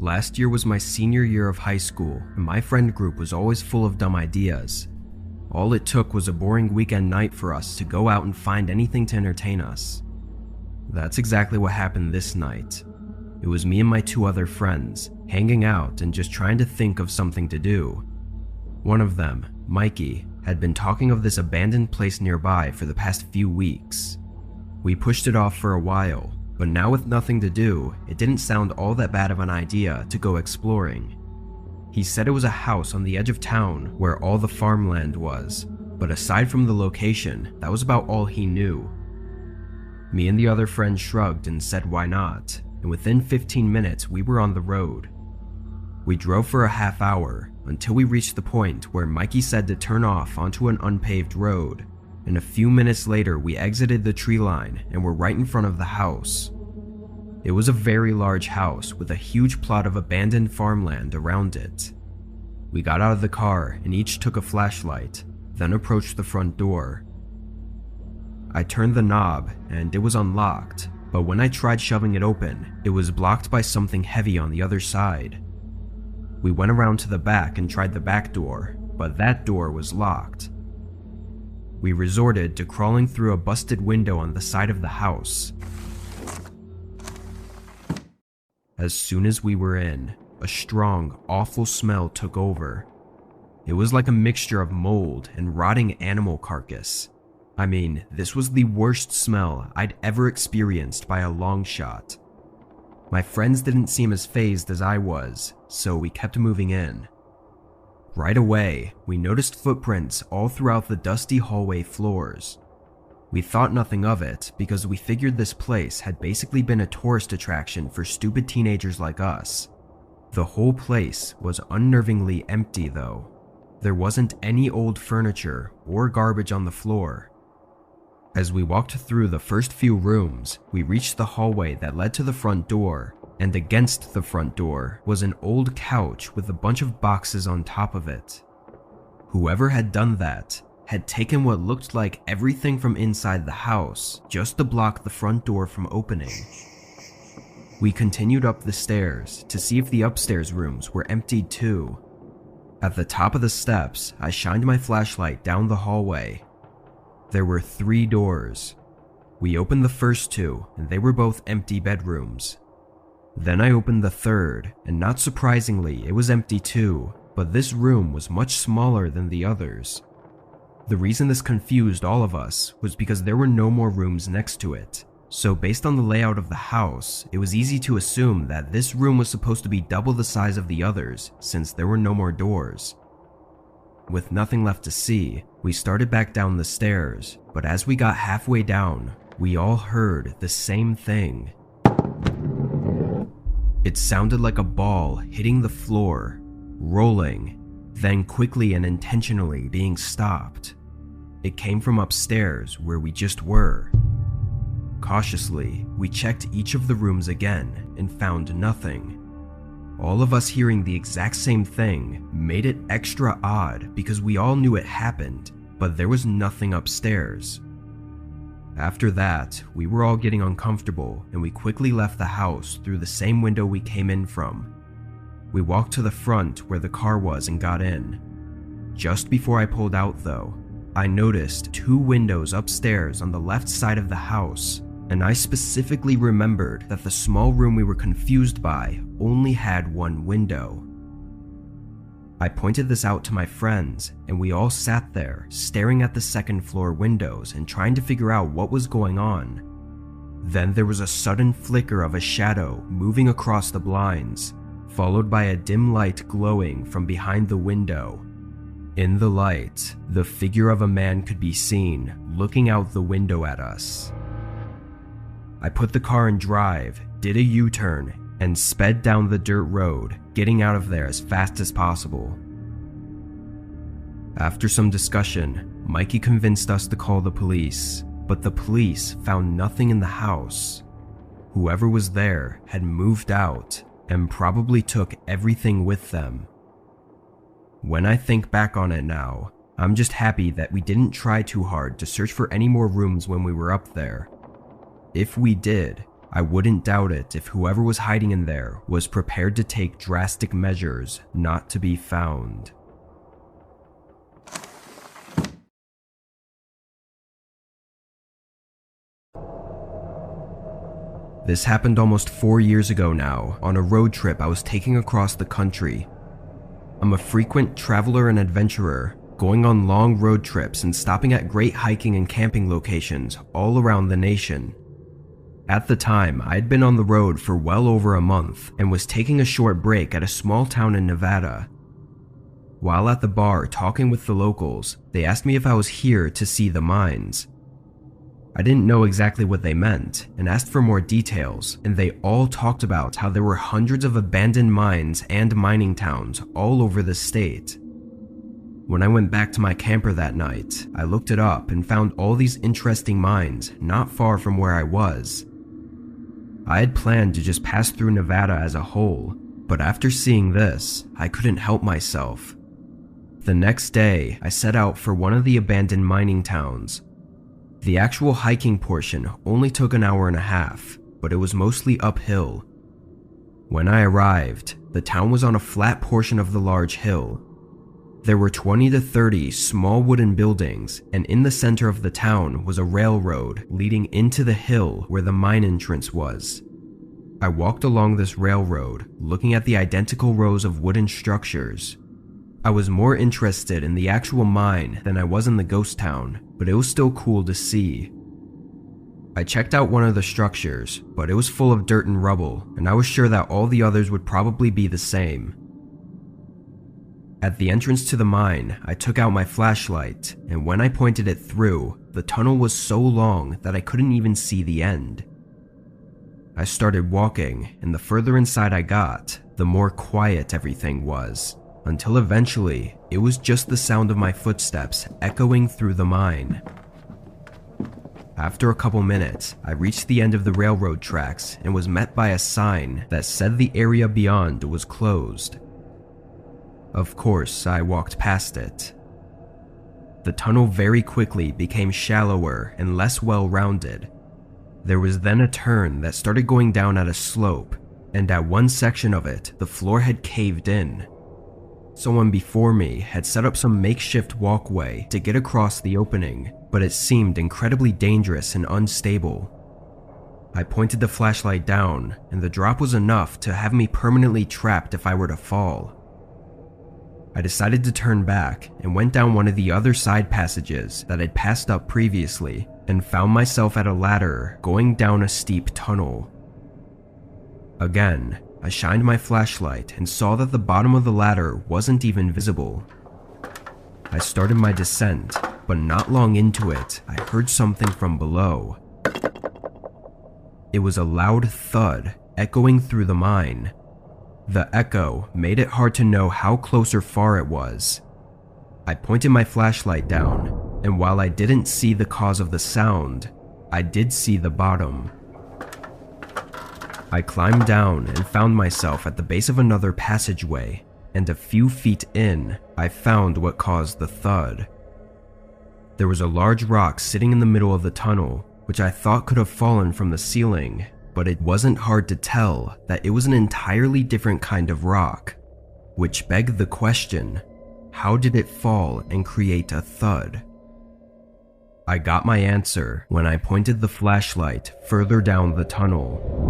Last year was my senior year of high school, and my friend group was always full of dumb ideas. All it took was a boring weekend night for us to go out and find anything to entertain us. That's exactly what happened this night. It was me and my two other friends, hanging out and just trying to think of something to do. One of them, Mikey, had been talking of this abandoned place nearby for the past few weeks. We pushed it off for a while, but now with nothing to do, it didn't sound all that bad of an idea to go exploring. He said it was a house on the edge of town where all the farmland was, but aside from the location, that was about all he knew. Me and the other friend shrugged and said why not, and within 15 minutes we were on the road. We drove for a half hour until we reached the point where Mikey said to turn off onto an unpaved road, and a few minutes later we exited the tree line and were right in front of the house. It was a very large house with a huge plot of abandoned farmland around it. We got out of the car and each took a flashlight, then approached the front door. I turned the knob and it was unlocked, but when I tried shoving it open, it was blocked by something heavy on the other side. We went around to the back and tried the back door, but that door was locked. We resorted to crawling through a busted window on the side of the house. As soon as we were in, a strong, awful smell took over. It was like a mixture of mold and rotting animal carcass. I mean, this was the worst smell I'd ever experienced by a long shot. My friends didn't seem as fazed as I was, so we kept moving in. Right away, we noticed footprints all throughout the dusty hallway floors. We thought nothing of it because we figured this place had basically been a tourist attraction for stupid teenagers like us. The whole place was unnervingly empty though. There wasn't any old furniture or garbage on the floor. As we walked through the first few rooms, we reached the hallway that led to the front door, and against the front door was an old couch with a bunch of boxes on top of it. Whoever had done that had taken what looked like everything from inside the house just to block the front door from opening. We continued up the stairs to see if the upstairs rooms were emptied too. At the top of the steps, I shined my flashlight down the hallway. There were 3 doors. We opened the first 2, and they were both empty bedrooms. Then I opened the third, and not surprisingly, it was empty too, but this room was much smaller than the others. The reason this confused all of us was because there were no more rooms next to it, so based on the layout of the house, it was easy to assume that this room was supposed to be double the size of the others since there were no more doors. With nothing left to see, we started back down the stairs, but as we got halfway down, we all heard the same thing. It sounded like a ball hitting the floor, rolling, then quickly and intentionally being stopped. It came from upstairs where we just were. Cautiously, we checked each of the rooms again and found nothing. All of us hearing the exact same thing made it extra odd because we all knew it happened, but there was nothing upstairs. After that, we were all getting uncomfortable and we quickly left the house through the same window we came in from. We walked to the front where the car was and got in. Just before I pulled out though, I noticed 2 windows upstairs on the left side of the house, and I specifically remembered that the small room we were confused by only had 1 window. I pointed this out to my friends, and we all sat there staring at the second floor windows and trying to figure out what was going on. Then there was a sudden flicker of a shadow moving across the blinds, followed by a dim light glowing from behind the window. In the light, the figure of a man could be seen looking out the window at us. I put the car in drive, did a U-turn, and sped down the dirt road, getting out of there as fast as possible. After some discussion, Mikey convinced us to call the police, but the police found nothing in the house. Whoever was there had moved out and probably took everything with them. When I think back on it now, I'm just happy that we didn't try too hard to search for any more rooms when we were up there. If we did, I wouldn't doubt it if whoever was hiding in there was prepared to take drastic measures not to be found. This happened almost 4 years ago now, on a road trip I was taking across the country. I'm a frequent traveler and adventurer, going on long road trips and stopping at great hiking and camping locations all around the nation. At the time, I had been on the road for well over a month and was taking a short break at a small town in Nevada. While at the bar talking with the locals, they asked me if I was here to see the mines. I didn't know exactly what they meant and asked for more details, and they all talked about how there were hundreds of abandoned mines and mining towns all over the state. When I went back to my camper that night, I looked it up and found all these interesting mines not far from where I was. I had planned to just pass through Nevada as a whole, but after seeing this, I couldn't help myself. The next day, I set out for one of the abandoned mining towns. The actual hiking portion only took an hour and a half, but it was mostly uphill. When I arrived, the town was on a flat portion of the large hill. There were 20 to 30 small wooden buildings, and in the center of the town was a railroad leading into the hill where the mine entrance was. I walked along this railroad, looking at the identical rows of wooden structures. I was more interested in the actual mine than I was in the ghost town, but it was still cool to see. I checked out one of the structures, but it was full of dirt and rubble, and I was sure that all the others would probably be the same. At the entrance to the mine, I took out my flashlight, and when I pointed it through, the tunnel was so long that I couldn't even see the end. I started walking, and the further inside I got, the more quiet everything was, until eventually, it was just the sound of my footsteps echoing through the mine. After a couple minutes, I reached the end of the railroad tracks and was met by a sign that said the area beyond was closed. Of course, I walked past it. The tunnel very quickly became shallower and less well-rounded. There was then a turn that started going down at a slope, and at one section of it, the floor had caved in. Someone before me had set up some makeshift walkway to get across the opening, but it seemed incredibly dangerous and unstable. I pointed the flashlight down, and the drop was enough to have me permanently trapped if I were to fall. I decided to turn back and went down one of the other side passages that I'd passed up previously and found myself at a ladder going down a steep tunnel. Again, I shined my flashlight and saw that the bottom of the ladder wasn't even visible. I started my descent, but not long into it, I heard something from below. It was a loud thud echoing through the mine. The echo made it hard to know how close or far it was. I pointed my flashlight down, and while I didn't see the cause of the sound, I did see the bottom. I climbed down and found myself at the base of another passageway, and a few feet in, I found what caused the thud. There was a large rock sitting in the middle of the tunnel, which I thought could have fallen from the ceiling, but it wasn't hard to tell that it was an entirely different kind of rock, which begged the question, how did it fall and create a thud? I got my answer when I pointed the flashlight further down the tunnel.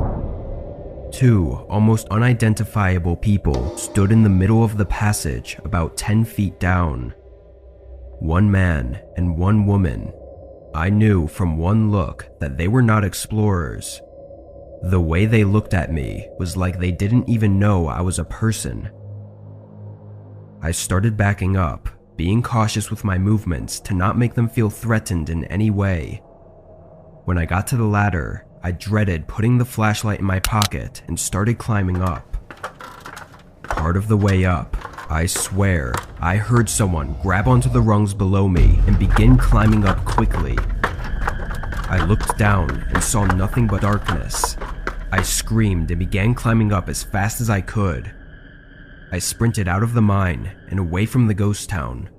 Two almost unidentifiable people stood in the middle of the passage about 10 feet down. One man and one woman. I knew from one look that they were not explorers. The way they looked at me was like they didn't even know I was a person. I started backing up, being cautious with my movements to not make them feel threatened in any way. When I got to the ladder, I dreaded putting the flashlight in my pocket and started climbing up. Part of the way up, I swear, I heard someone grab onto the rungs below me and begin climbing up quickly. I looked down and saw nothing but darkness. I screamed and began climbing up as fast as I could. I sprinted out of the mine and away from the ghost town.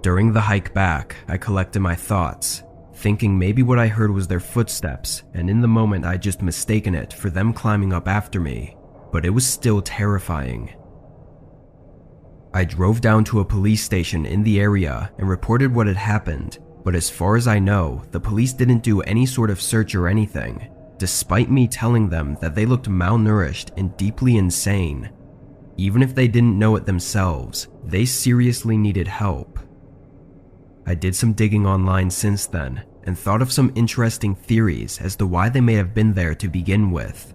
During the hike back, I collected my thoughts, thinking maybe what I heard was their footsteps, and in the moment I'd just mistaken it for them climbing up after me, but it was still terrifying. I drove down to a police station in the area and reported what had happened, but as far as I know, the police didn't do any sort of search or anything, despite me telling them that they looked malnourished and deeply insane. Even if they didn't know it themselves, they seriously needed help. I did some digging online since then and thought of some interesting theories as to why they may have been there to begin with.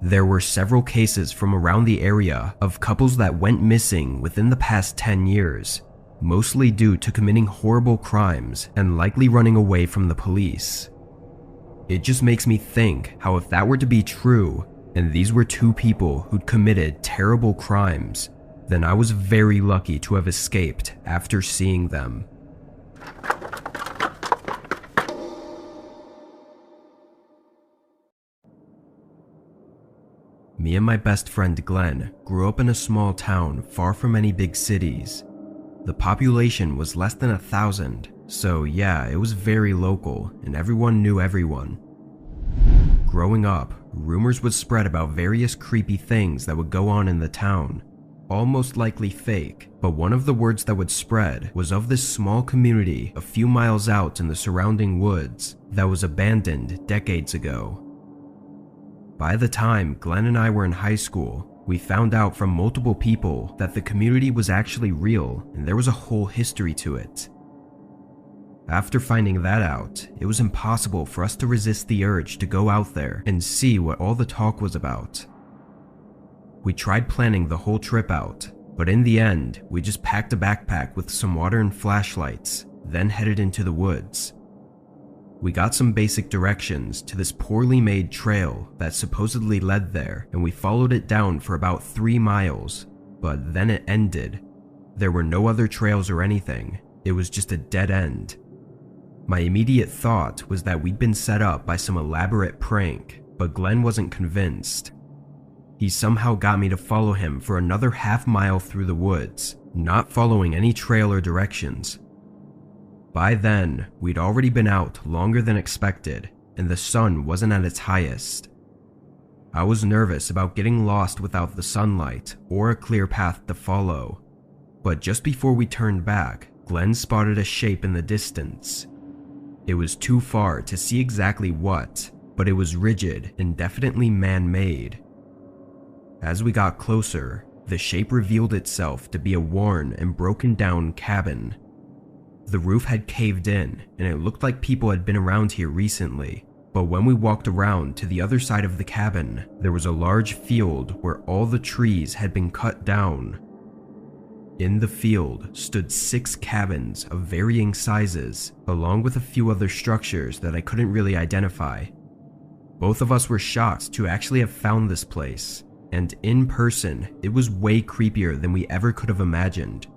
There were several cases from around the area of couples that went missing within the past 10 years, mostly due to committing horrible crimes and likely running away from the police. It just makes me think how if that were to be true, and these were two people who'd committed terrible crimes, then I was very lucky to have escaped after seeing them. Me and my best friend Glenn grew up in a small town far from any big cities. The population was less than 1,000, so yeah, it was very local and everyone knew everyone. Growing up, rumors would spread about various creepy things that would go on in the town, all most likely fake, but one of the words that would spread was of this small community a few miles out in the surrounding woods that was abandoned decades ago. By the time Glenn and I were in high school, we found out from multiple people that the community was actually real and there was a whole history to it. After finding that out, it was impossible for us to resist the urge to go out there and see what all the talk was about. We tried planning the whole trip out, but in the end, we just packed a backpack with some water and flashlights, then headed into the woods. We got some basic directions to this poorly made trail that supposedly led there, and we followed it down for about 3 miles, but then it ended. There were no other trails or anything, it was just a dead end. My immediate thought was that we'd been set up by some elaborate prank, but Glenn wasn't convinced. He somehow got me to follow him for another half-mile through the woods, not following any trail or directions. By then, we'd already been out longer than expected, and the sun wasn't at its highest. I was nervous about getting lost without the sunlight or a clear path to follow, but just before we turned back, Glenn spotted a shape in the distance. It was too far to see exactly what, but it was rigid and definitely man-made. As we got closer, the shape revealed itself to be a worn and broken down cabin. The roof had caved in, and it looked like people had been around here recently, but when we walked around to the other side of the cabin, there was a large field where all the trees had been cut down. In the field stood 6 cabins of varying sizes, along with a few other structures that I couldn't really identify. Both of us were shocked to actually have found this place, and in person, it was way creepier than we ever could have imagined.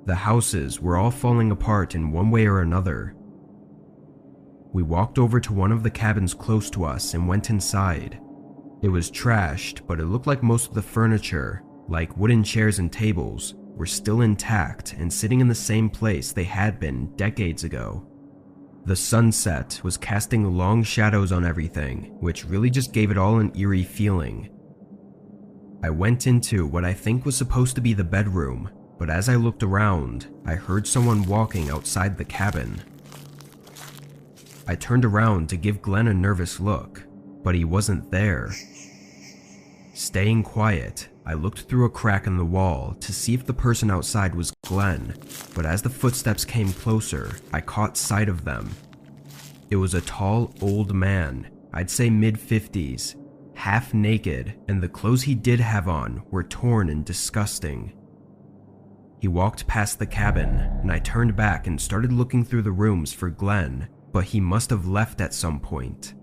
The houses were all falling apart in one way or another. We walked over to one of the cabins close to us and went inside. It was trashed, but it looked like most of the furniture, like wooden chairs and tables, were still intact and sitting in the same place they had been decades ago. The sunset was casting long shadows on everything, which really just gave it all an eerie feeling. I went into what I think was supposed to be the bedroom, but as I looked around, I heard someone walking outside the cabin. I turned around to give Glenn a nervous look, but he wasn't there. Staying quiet, I looked through a crack in the wall to see if the person outside was Glenn, but as the footsteps came closer, I caught sight of them. It was a tall, old man, I'd say mid-50s, half naked, and the clothes he did have on were torn and disgusting. He walked past the cabin, and I turned back and started looking through the rooms for Glenn, but he must have left at some point.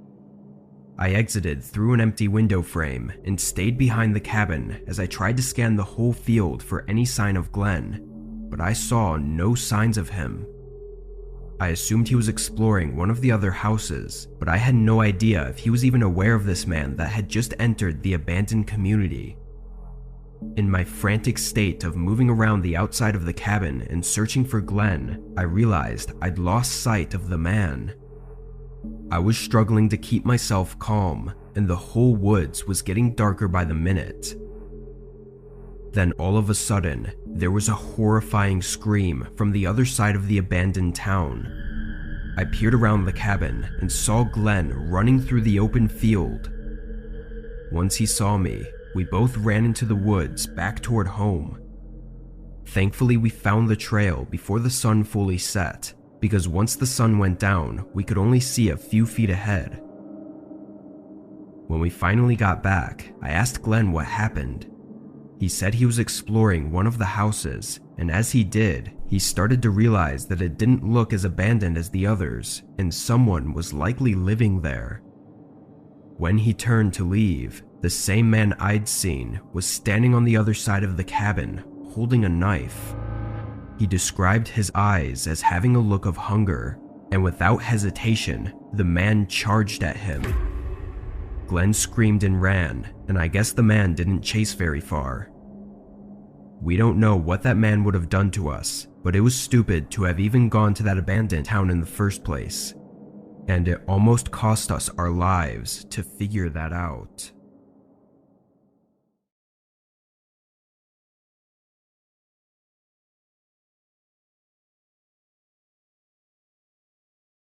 I exited through an empty window frame and stayed behind the cabin as I tried to scan the whole field for any sign of Glenn, but I saw no signs of him. I assumed he was exploring one of the other houses, but I had no idea if he was even aware of this man that had just entered the abandoned community. In my frantic state of moving around the outside of the cabin and searching for Glenn, I realized I'd lost sight of the man. I was struggling to keep myself calm, and the whole woods was getting darker by the minute. Then all of a sudden, there was a horrifying scream from the other side of the abandoned town. I peered around the cabin and saw Glenn running through the open field. Once he saw me, we both ran into the woods back toward home. Thankfully, we found the trail before the sun fully set, because once the sun went down, we could only see a few feet ahead. When we finally got back, I asked Glenn what happened. He said he was exploring one of the houses, and as he did, he started to realize that it didn't look as abandoned as the others, and someone was likely living there. When he turned to leave, the same man I'd seen was standing on the other side of the cabin, holding a knife. He described his eyes as having a look of hunger, and without hesitation, the man charged at him. Glenn screamed and ran, and I guess the man didn't chase very far. We don't know what that man would have done to us, but it was stupid to have even gone to that abandoned town in the first place. And it almost cost us our lives to figure that out.